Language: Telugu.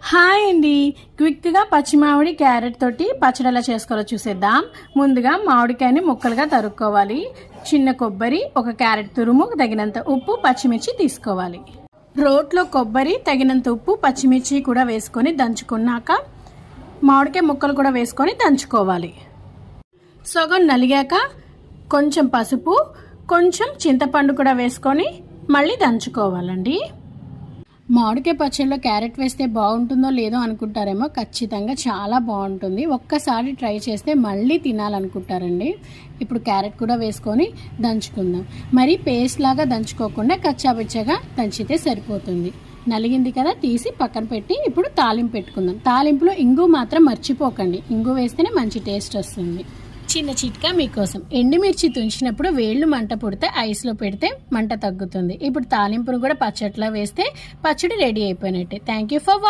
హాయ్ అండి, క్విక్గా పచ్చిమామిడి క్యారెట్ తోటి పచ్చడి ఎలా చేసుకోవాలో చూసేద్దాం. ముందుగా మామిడికాయని ముక్కలుగా తరుక్కోవాలి. చిన్న కొబ్బరి, ఒక క్యారెట్ తురుము, తగినంత ఉప్పు, పచ్చిమిర్చి తీసుకోవాలి. రోట్లో కొబ్బరి, తగినంత ఉప్పు, పచ్చిమిర్చి కూడా వేసుకొని దంచుకున్నాక మామిడికాయ ముక్కలు కూడా వేసుకొని దంచుకోవాలి. సగం నలిగాక కొంచెం పసుపు, కొంచెం చింతపండు కూడా వేసుకొని మళ్ళీ దంచుకోవాలండి. మామిడికాయ పచ్చడిలో క్యారెట్ వేస్తే బాగుంటుందో లేదో అనుకుంటారేమో, ఖచ్చితంగా చాలా బాగుంటుంది. ఒక్కసారి ట్రై చేస్తే మళ్ళీ తినాలనుకుంటారండి. ఇప్పుడు క్యారెట్ కూడా వేసుకొని దంచుకుందాం. మరి పేస్ట్ లాగా దంచుకోకుండా కచ్చాపిచ్చగా దంచితే సరిపోతుంది. నలిగింది కదా, తీసి పక్కన పెట్టి ఇప్పుడు తాలింపు పెట్టుకుందాం. తాలింపులో ఇంగు మాత్రం మర్చిపోకండి, ఇంగు వేస్తేనే మంచి టేస్ట్ వస్తుంది. చిన్న చిట్కా మీకోసం, ఎండుమిర్చి తుంచినప్పుడు వేళ్ళు మంట పుడితే ఐస్లో పెడితే మంట తగ్గుతుంది. ఇప్పుడు తాలింపును కూడా పచ్చట్లో వేస్తే పచ్చడి రెడీ అయిపోయినట్టే. Thank you for watching.